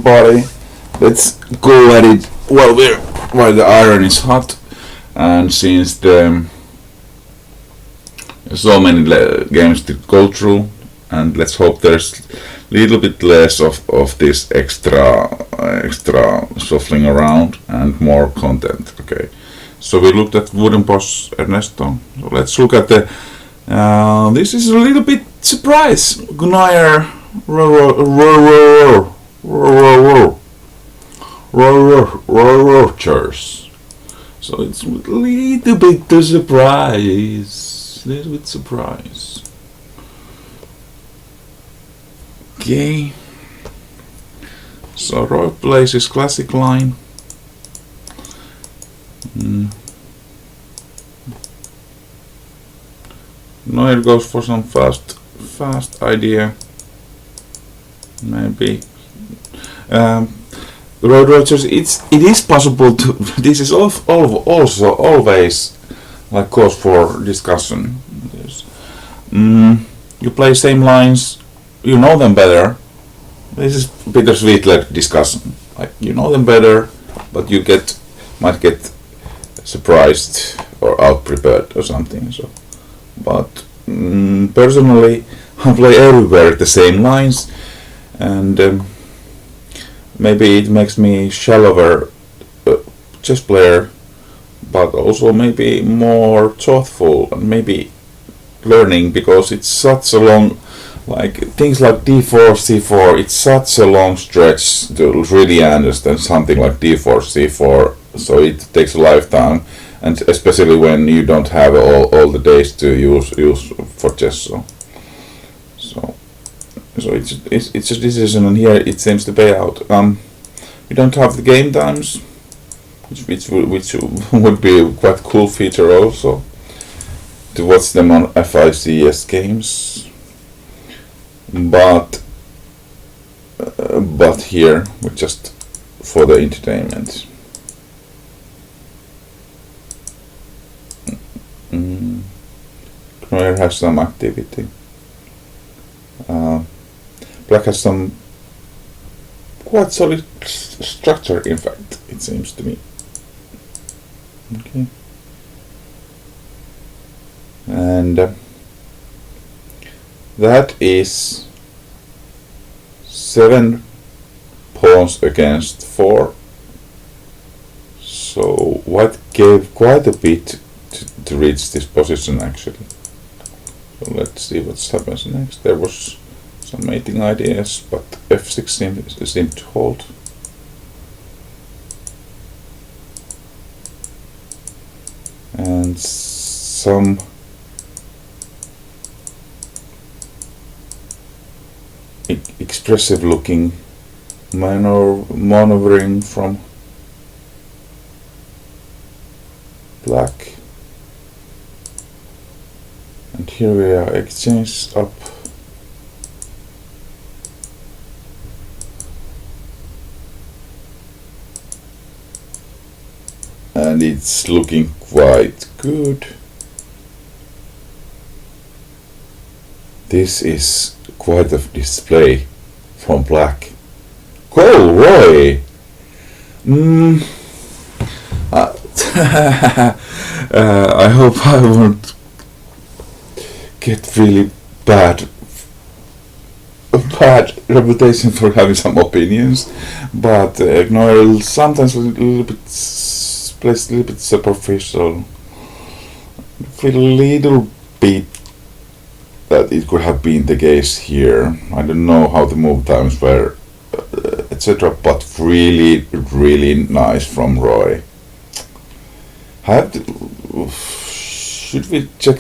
everybody. Let's go at it while the iron is hot, and since so many games to go through, and let's hope there's a little bit less of this extra shuffling around and more content. Okay, so we looked at Wooden Boss Ernesto. So let's look at the. This is a little bit surprise. Gunnar Rogers. So it's a little bit a surprise. Little bit surprise. Okay. So Roy plays his classic line. Neuer goes for some fast idea. Maybe. Road Rogers, it is possible to. This is also always like cause for discussion. You play same lines, you know them better. This is bittersweet like discussion. Like you know them better, but you might get surprised or out prepared or something. So, but personally, I play everywhere the same lines, and maybe it makes me shallower chess player, but also maybe more thoughtful and maybe learning, because it's such a long, like things like d4, c4, it's such a long stretch to really understand something like d4, c4, so it takes a lifetime, and especially when you don't have all the days to use for chess. So it's a decision, and here it seems to pay out. We don't have the game times, which would be a quite cool feature also, to watch them on FICS games. But here we're just for the entertainment. Knoyer has some activity. Black has some quite solid structure, in fact, it seems to me. Okay. And that is 7 pawns against 4. So White gave quite a bit to reach this position actually. So let's see what happens next. There was some mating ideas, but f6 seemed to hold. And some expressive looking maneuvering from Black. And here we are, exchange up. And it's looking quite good. This is quite a display from Black. Go, Roy! I hope I won't get really bad reputation for having some opinions, but Noel sometimes plays a little bit superficial. I feel a little bit that it could have been the case here. I don't know how the move times were, etc., but really nice from Roy. Should we check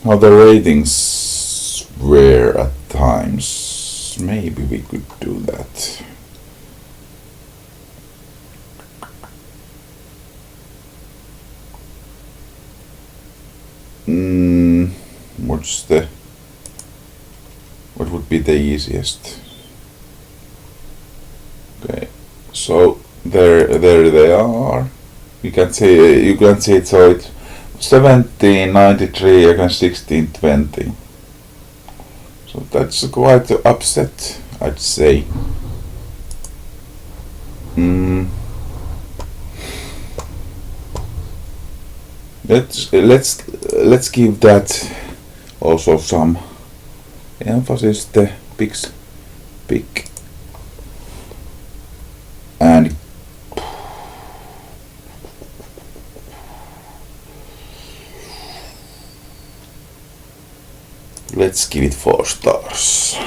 how the ratings were at times? Maybe we could do that. What would be the easiest? Okay, so there they are. You can see it. So it's 1793 against 1620. So that's quite upset, I'd say. Let's give that also some emphasis. The big and let's give it 4 stars.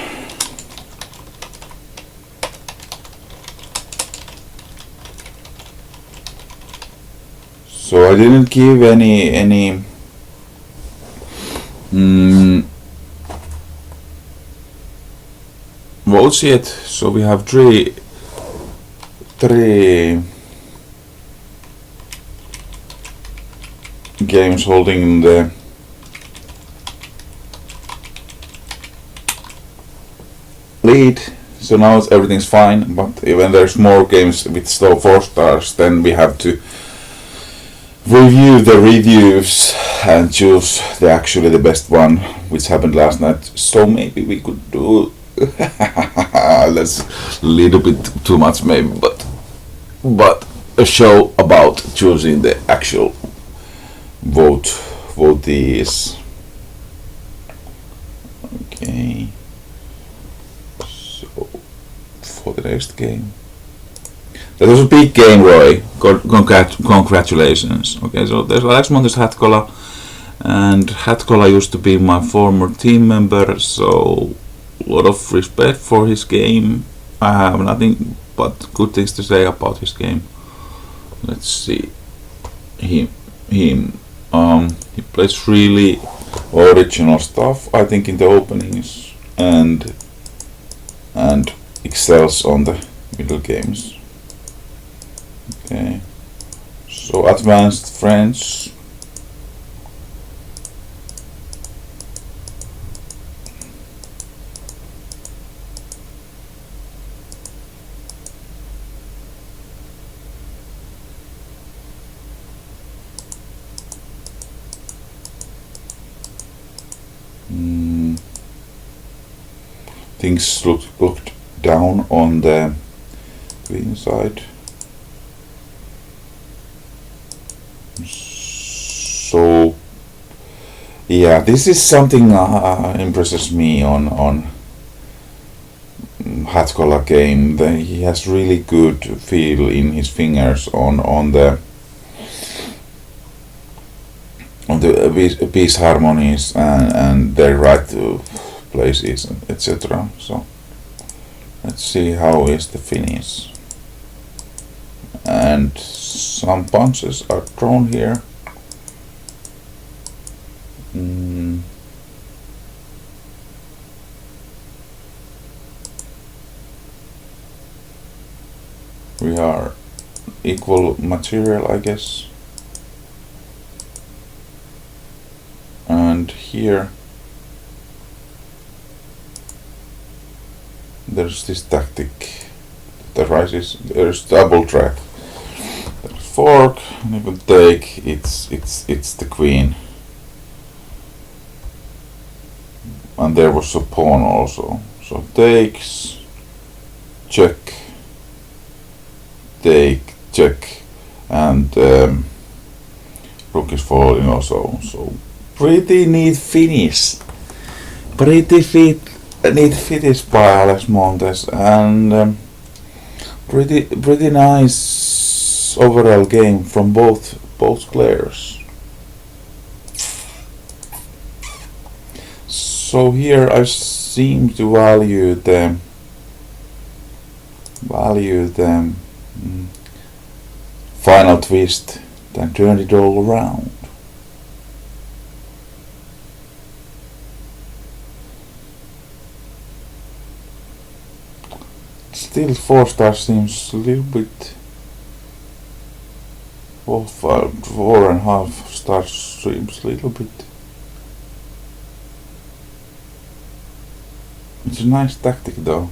So I didn't give any votes yet. So we have three games holding the lead. So now everything's fine. But when there's more games with still 4 stars, then we have to review the reviews and choose the best one, which happened last night. So maybe we could do that's a little bit too much maybe, but a show about choosing the actual votees. Okay, so for the next game, that was a big game, Roy. Congratulations. Okay, so there's Alex Montes Hatkola, and Hatkola used to be my former team member, so a lot of respect for his game. I have nothing but good things to say about his game. Let's see him. He plays really original stuff, I think, in the openings, and excels on the middle games. Okay, so advanced French. Things looked down on the green side. So yeah, this is something impresses me on Hatkola game. He has really good feel in his fingers on the piece harmonies and the right places, etc. So let's see how is the finish. And some punches are thrown here. We are equal material, I guess. And here there's this tactic that rises. There's double track. There's fork, and you can take. It's the queen, and there was a pawn also. So takes, check, take, check, and rook is falling also. So pretty neat finish. Neat finish by Alex Montes, and pretty nice overall game from both players. So here I seem to value the final twist than turn it all around. Still 4 stars seems a little bit. 4.5 stars seems a little bit. It's a nice tactic though,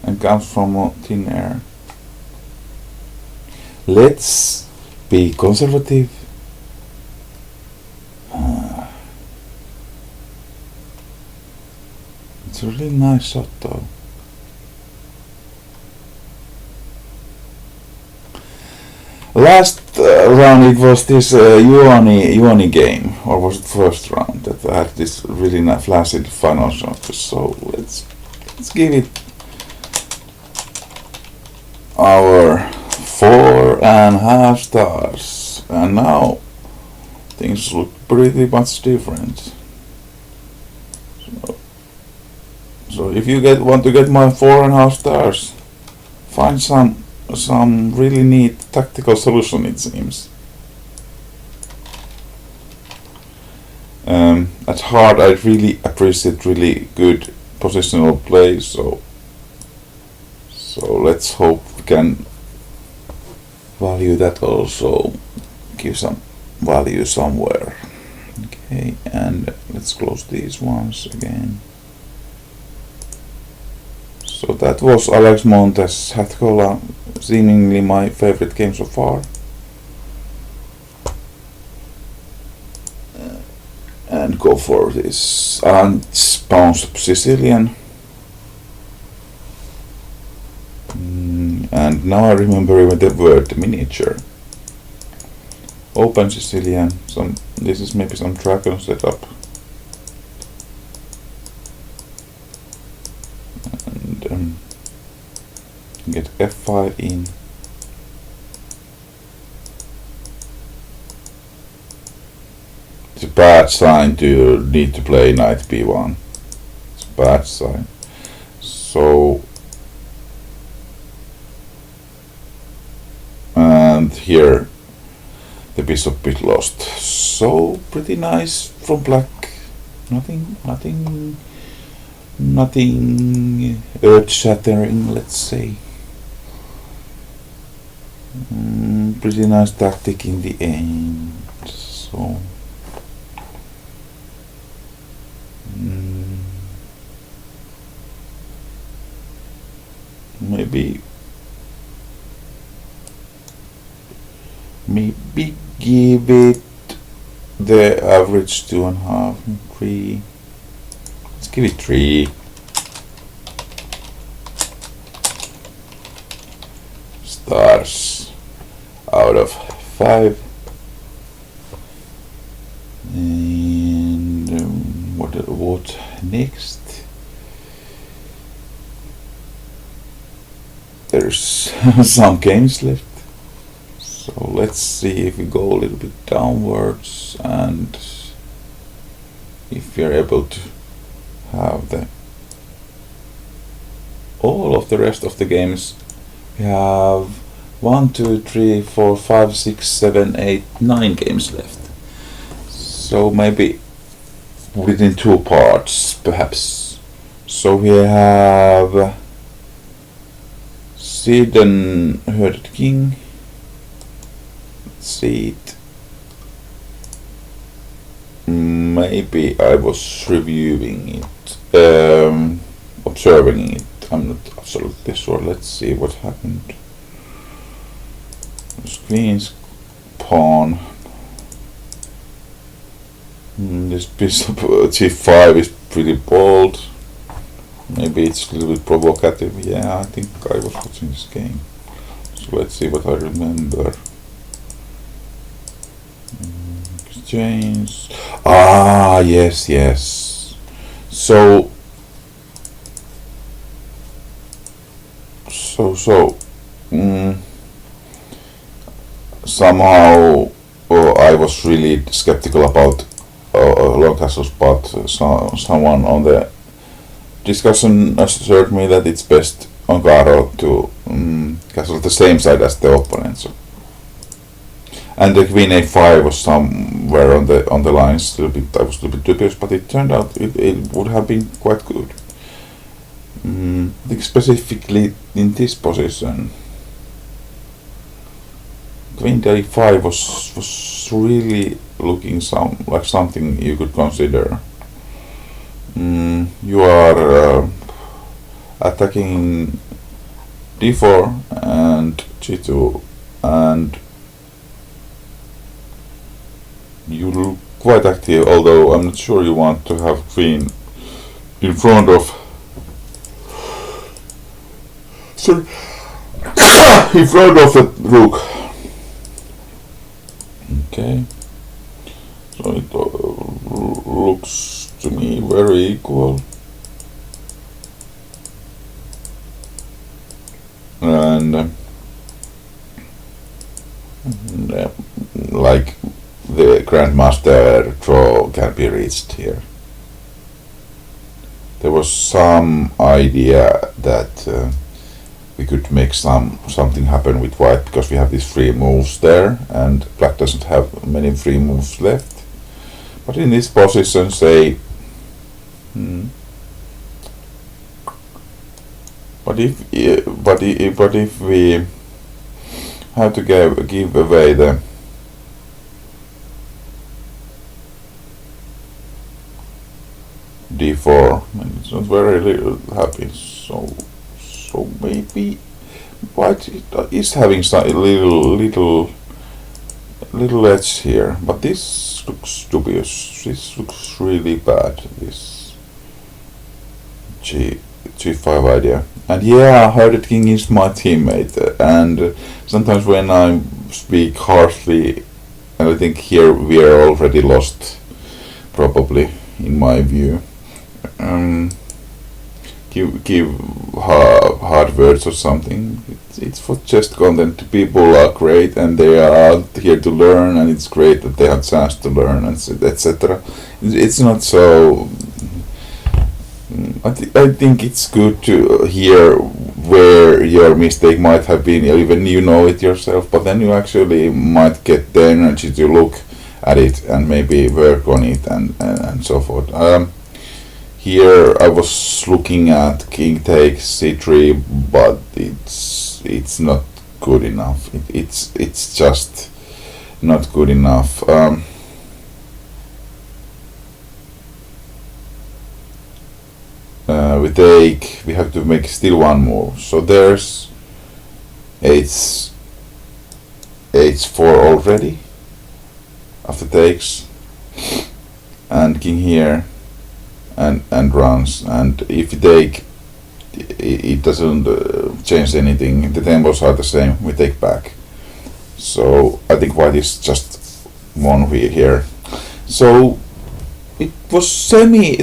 and comes from thin air. Let's be conservative. It's It's a really nice shot though. Last round it was this Juani game, or was it first round, that had this really nice flashy final shot. So let's give it our 4.5 stars. And now things look pretty much different. So if you want to get my 4.5 stars, find some really neat tactical solution, it seems. At heart, I really appreciate really good positional play, so let's hope we can value that also, give some value somewhere. Okay, and let's close these ones again. So that was Alex Montes Hatkola, seemingly my favorite game so far. And go for this unbounced Sicilian. And now I remember even the word miniature. Open Sicilian. This is maybe some dragon setup. And get F5 in. It's a bad sign to need to play knight b1. It's a bad sign. So, and here the bishop is lost. So pretty nice from black. Nothing earth-shattering, let's say. Pretty nice tactic in the end. So maybe give it the average 2.5, 3. Let's give it 3 stars out of 5. And what next? There's some games left. So let's see if we go a little bit downwards and if we are able to have all of the rest of the games. We have 1, 2, 3, 4, 5, 6, 7, 8, 9 games left. So maybe within 2 parts, perhaps. So we have Seed and Herded King. Let's see it. Maybe I was reviewing it, observing it. I'm not absolutely sure. Let's see what happened. Queen's pawn. This bishop g5 is pretty bold. Maybe it's a little bit provocative. Yeah, I think I was watching this game. So let's see what I remember. Exchange. Ah, yes. So somehow I was really skeptical about long castles, but someone on the discussion assured me that it's best on Garo to castle the same side as the opponent. So. And the Queen A5 was somewhere on the lines. I was a little bit dubious, but it turned out it would have been quite good. I think specifically in this position, Queen A5 was really looking like something you could consider. You are attacking d4 and g2, and you look quite active, although I'm not sure you want to have queen in front of So in front of the rook. Okay. So it looks to me very equal. And like the grandmaster draw can be reached here. There was some idea that we could make something happen with white because we have these free moves there and black doesn't have many free moves left. But in this position, say, but if we have to give away the d4, and it's not very happy. So maybe white is having some little edge here, but this looks dubious. This looks really bad. This G5 idea. And yeah, Hearted King is my teammate, and sometimes when I speak harshly, and I think here we are already lost, probably in my view. Give hard words or something. It's for just content. People are great and they are out here to learn, and it's great that they have a chance to learn, and etc. It's not so. I think it's good to hear where your mistake might have been, even you know it yourself, but then you actually might get the energy to look at it and maybe work on it and so forth. Here I was looking at king takes c3, but it's not good enough. It's just not good enough. With take, we have to make still one move. So there's h4 already after takes, and king here. And runs, and if you take, it doesn't change anything. The tempos are the same. We take back. So I think white is just one here. So it was semi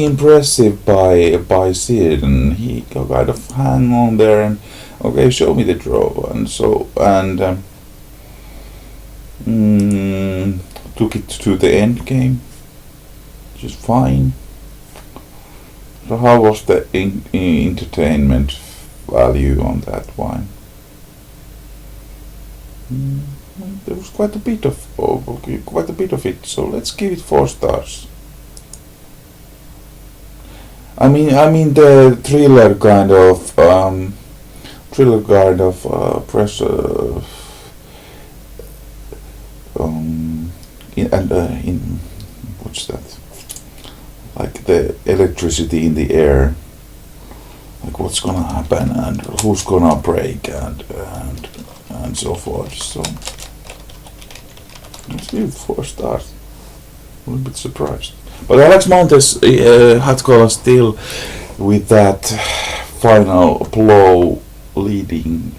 impressive by Sid, and he kind of hang on there and okay, show me the draw, and so took it to the end game, just fine. So how was the entertainment value on that one? There was quite a bit of it. So let's give it 4 stars. I mean the thriller kind of pressure. In what's that? Like the electricity in the air, like what's gonna happen and who's gonna break and so forth. So let's give it 4 stars. A little bit surprised, but Alex Montes had call still with that final blow leading.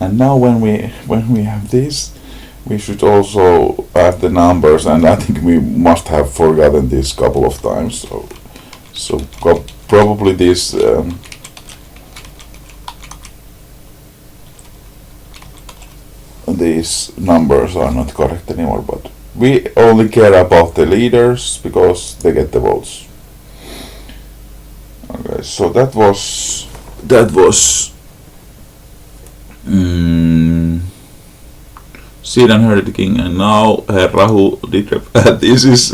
And now when we have this, we should also add the numbers, and I think we must have forgotten this couple of times. So probably this these numbers are not correct anymore. But we only care about the leaders because they get the votes. Okay, so that was. Sid and Hearted King, and now Rahu did this is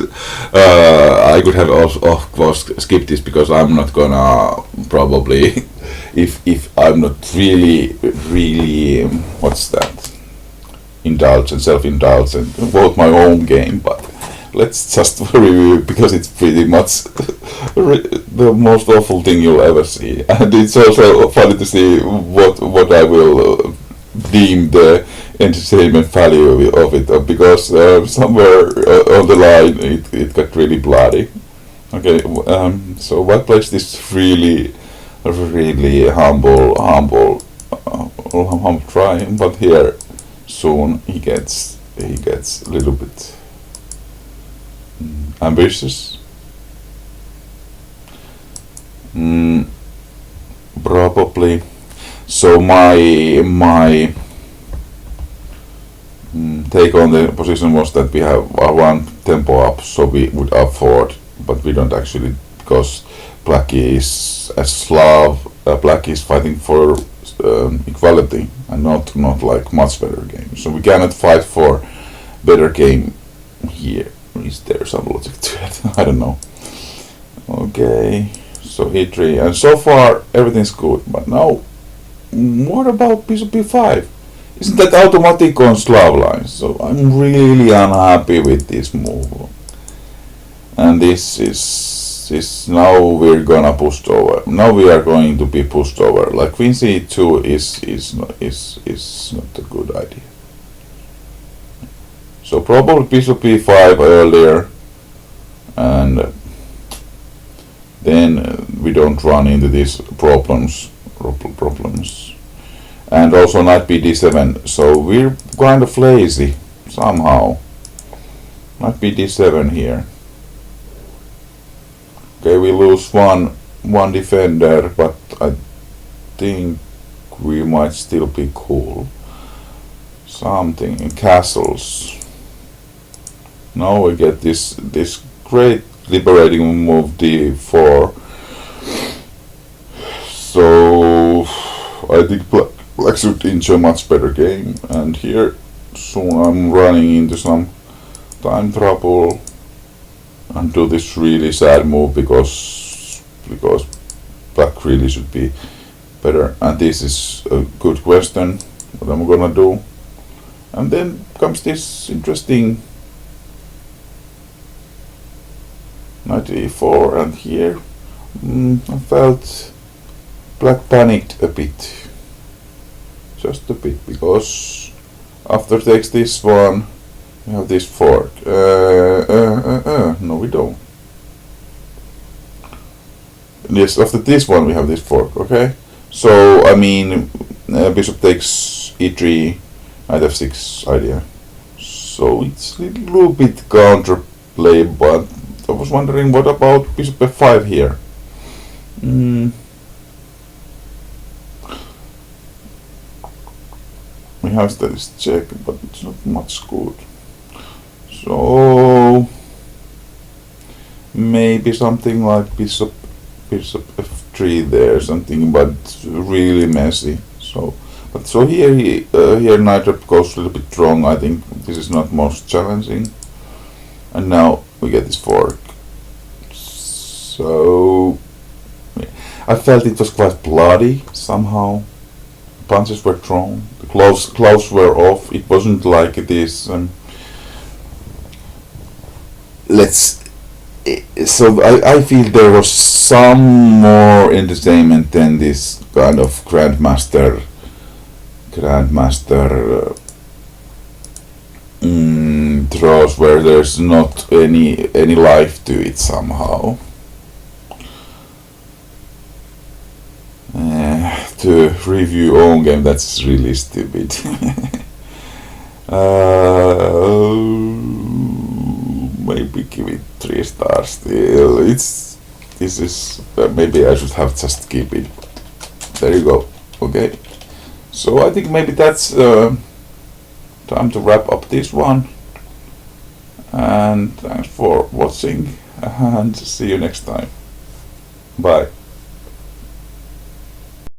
I could have also of course skipped this because I'm not gonna probably if I'm not really what's that, self-indulgent vote my own game, but let's just review because it's pretty much the most awful thing you'll ever see, and it's also funny to see what I will deem the entertainment value of it, because somewhere on the line it got really bloody. Okay, so white plays this really really humble try, but here soon he gets a little bit ambitious. Probably. So my take on the position was that we have one tempo up, so we would up forward, but we don't actually, because Blackie is a Slav. Blackie is fighting for equality and not like much better game. So we cannot fight for better game here. Is there some logic to it? I don't know. Okay, so E3, and so far everything's good. But now, what about bishop b5? Isn't that automatic on Slav lines? So I'm really unhappy with this move. And this is now we're gonna push over. Now we are going to be pushed over. Like queen c2 is not a good idea. So probably bishop b5 earlier, and then we don't run into these problems. And also knight b d7, so we're kind of lazy somehow. Knight b d7 here. Okay, we lose one defender, but I think we might still be cool. Something in castles. Now we get this great liberating move d4. So I think Black should enjoy much better game, and here soon I'm running into some time trouble and do this really sad move because Black really should be better, and this is a good question what I'm gonna do. And then comes this interesting knight e4, and here I felt Black panicked a bit. Just a bit, because after takes this one, we have this fork. No, we don't. Yes, after this one we have this fork. Okay, so I mean, bishop takes e3, knight f6 idea. So it's a little bit counterplay, but I was wondering what about bishop f5 here. We have this check, but it's not much good. So maybe something like bishop f3 there, something, but really messy. So here knight goes a little bit wrong. I think this is not most challenging. And now we get this fork. So I felt it was quite bloody somehow. Punches were thrown, the gloves were off. It wasn't like this. So I feel there was some more entertainment than this kind of grandmaster draws where there's not any life to it somehow. To review own game, that's really stupid. Maybe give it 3 stars still. This is maybe I should have just keep it. There you go. Okay, so I think maybe that's time to wrap up this one, and thanks for watching, and see you next time. Bye.